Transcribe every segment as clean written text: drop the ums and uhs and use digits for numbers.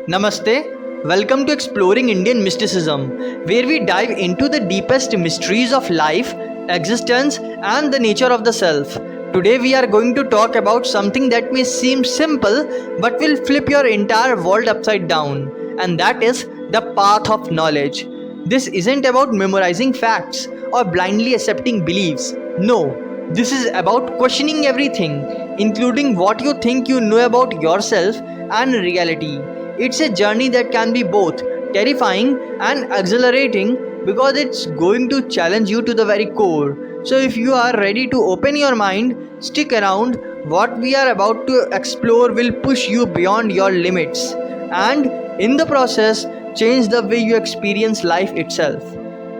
Namaste, welcome to Exploring Indian Mysticism, where we dive into the deepest mysteries of life, existence, and the nature of the self. Today, we are going to talk about something that may seem simple but will flip your entire world upside down, and that is the path of knowledge. This isn't about memorizing facts or blindly accepting beliefs. No, this is about questioning everything, including what you think you know about yourself and reality. It's a journey that can be both terrifying and exhilarating because it's going to challenge you to the very core. So, if you are ready to open your mind, stick around. What we are about to explore will push you beyond your limits and, in the process, change the way you experience life itself.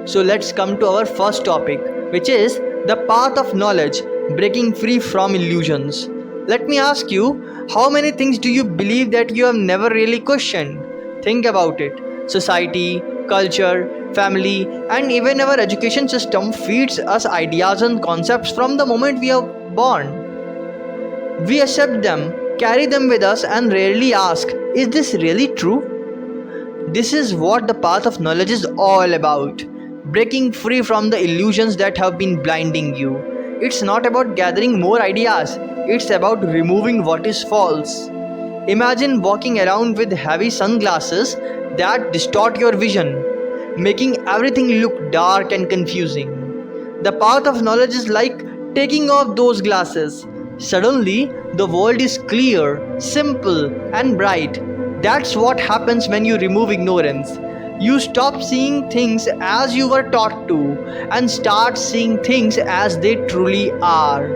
So, let's come to our first topic, which is the path of knowledge, breaking free from illusions. Let me ask you, how many things do you believe that you have never really questioned? Think about it. Society, culture, family, and even our education system feeds us ideas and concepts from the moment we are born. We accept them, carry them with us, and rarely ask, is this really true? This is what the path of knowledge is all about. Breaking free from the illusions that have been blinding you. It's not about gathering more ideas, it's about removing what is false. Imagine walking around with heavy sunglasses that distort your vision, making everything look dark and confusing. The path of knowledge is like taking off those glasses. Suddenly, the world is clear, simple, and bright. That's what happens when you remove ignorance. You stop seeing things as you were taught to and start seeing things as they truly are.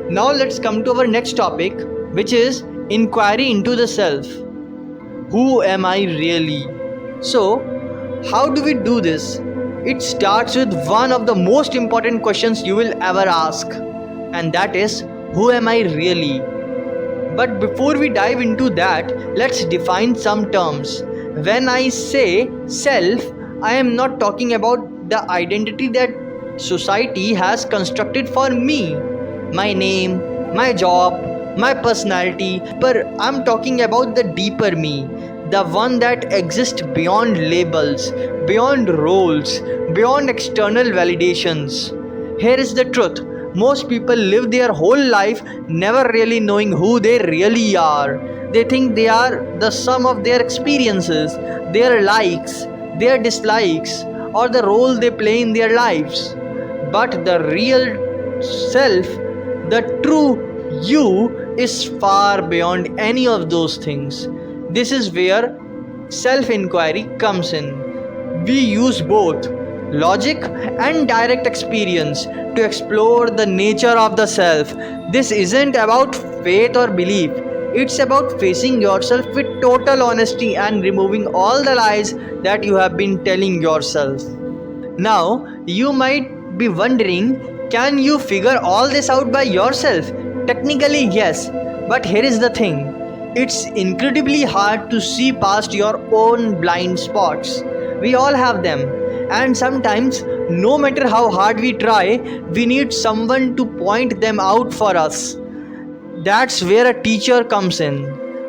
Now let's come to our next topic, which is inquiry into the self. Who am I really? So, how do we do this? It starts with one of the most important questions you will ever ask, and that is, who am I really? But before we dive into that, let's define some terms. When I say self, I am not talking about the identity that society has constructed for me. My name, my job, my personality, but I'm talking about the deeper me. The one that exists beyond labels, beyond roles, beyond external validations. Here is the truth. Most people live their whole life never really knowing who they really are. They think they are the sum of their experiences, their likes, their dislikes, or the role they play in their lives. But the real self, the true you, is far beyond any of those things. This is where self-inquiry comes in. We use both logic and direct experience to explore the nature of the self. This isn't about faith or belief. It's about facing yourself with total honesty and removing all the lies that you have been telling yourself. Now, you might be wondering, can you figure all this out by yourself? Technically, yes, but here is the thing. It's incredibly hard to see past your own blind spots. We all have them, and sometimes, no matter how hard we try, we need someone to point them out for us. That's where a teacher comes in.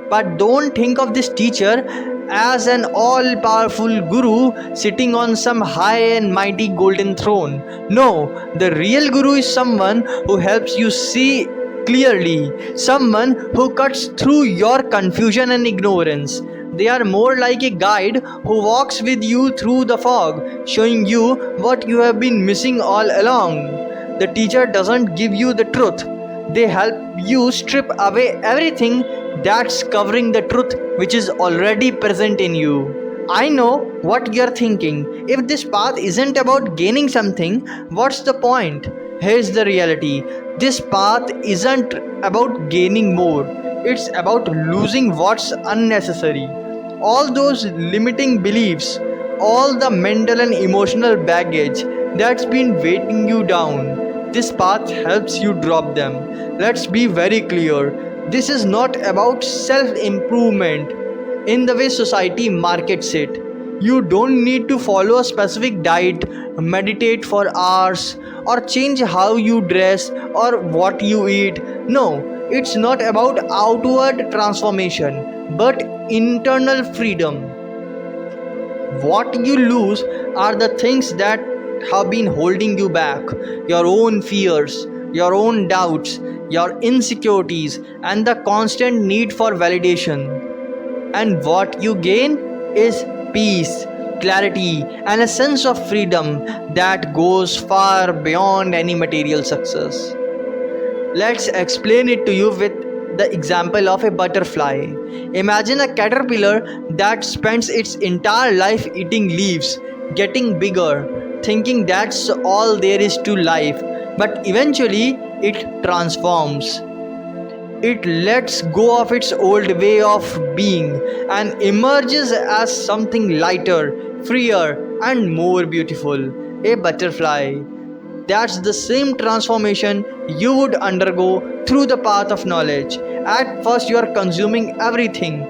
But don't think of this teacher as an all powerful guru sitting on some high and mighty golden throne. No, the real guru is someone who helps you see clearly, someone who cuts through your confusion and ignorance. They are more like a guide who walks with you through the fog, showing you what you have been missing all along. The teacher doesn't give you the truth. They help you strip away everything that's covering the truth which is already present in you. I know what you're thinking. If this path isn't about gaining something, what's the point? Here's the reality. This path isn't about gaining more. It's about losing what's unnecessary. All those limiting beliefs, all the mental and emotional baggage that's been weighting you down. This path helps you drop them. Let's be very clear. This is not about self-improvement in the way society markets it. You don't need to follow a specific diet, meditate for hours, or change how you dress or what you eat. No, it's not about outward transformation, but internal freedom. What you lose are the things that have been holding you back: your own fears, your own doubts, your insecurities, and the constant need for validation. And what you gain is peace, clarity, and a sense of freedom that goes far beyond any material success. Let's explain it to you with the example of a butterfly. Imagine a caterpillar that spends its entire life eating leaves, getting bigger, thinking that's all there is to life. But eventually, it transforms. It lets go of its old way of being and emerges as something lighter, freer, and more beautiful: a butterfly. That's the same transformation you would undergo through the path of knowledge. At first, you are consuming everything: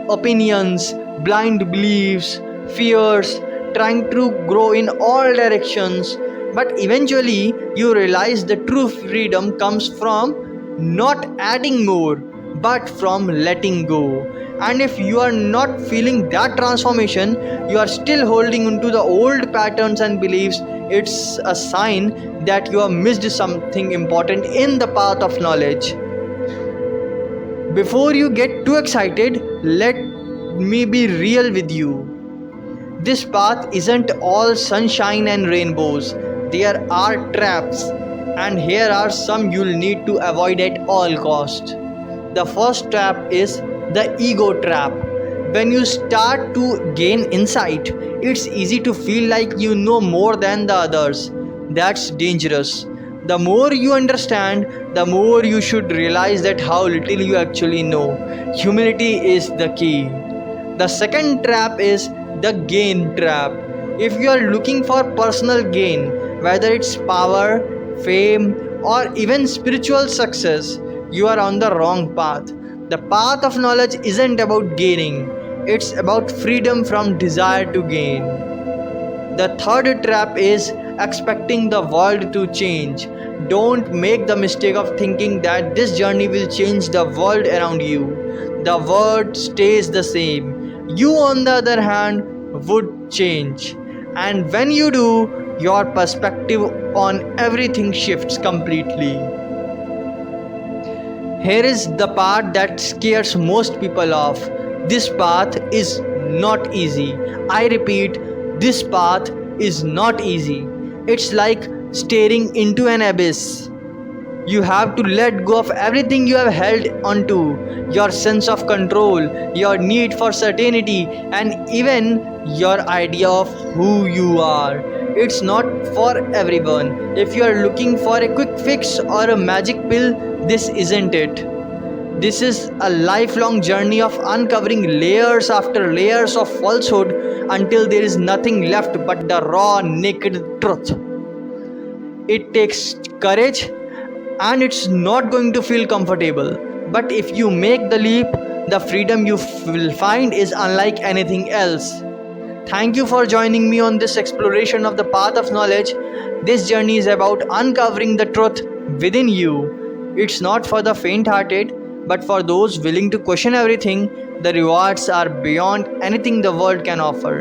opinions, blind beliefs, fears, trying to grow in all directions. But eventually, you realize the true freedom comes from not adding more, but from letting go. And if you are not feeling that transformation, you are still holding onto the old patterns and beliefs. It's a sign that you have missed something important in the path of knowledge. Before you get too excited, let me be real with you. This path isn't all sunshine and rainbows. There are traps, and here are some you'll need to avoid at all cost. The first trap is the ego trap. When you start to gain insight, it's easy to feel like you know more than the others. That's dangerous. The more you understand, the more you should realize that how little you actually know. Humility is the key. The second trap is the gain trap. If you are looking for personal gain, whether it's power, fame, or even spiritual success, you are on the wrong path. The path of knowledge isn't about gaining, it's about freedom from desire to gain. The third trap is expecting the world to change. Don't make the mistake of thinking that this journey will change the world around you. The world stays the same. You, on the other hand, would change. And when you do, your perspective on everything shifts completely. Here is the part that scares most people off. This path is not easy. I repeat, this path is not easy. It's like staring into an abyss. You have to let go of everything you have held onto: your sense of control, your need for certainty, and even your idea of who you are. It's not for everyone. If you are looking for a quick fix or a magic pill, this isn't it. This is a lifelong journey of uncovering layers after layers of falsehood until there is nothing left but the raw, naked truth. It takes courage, and it's not going to feel comfortable. But if you make the leap, the freedom you will find is unlike anything else. Thank you for joining me on this exploration of the path of knowledge. This journey is about uncovering the truth within you. It's not for the faint-hearted, but for those willing to question everything. The rewards are beyond anything the world can offer.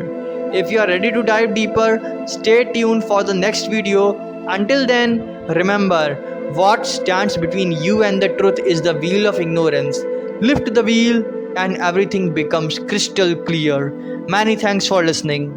If you are ready to dive deeper, stay tuned for the next video. Until then, remember, what stands between you and the truth is the wheel of ignorance. Lift the wheel and everything becomes crystal clear. Many thanks for listening.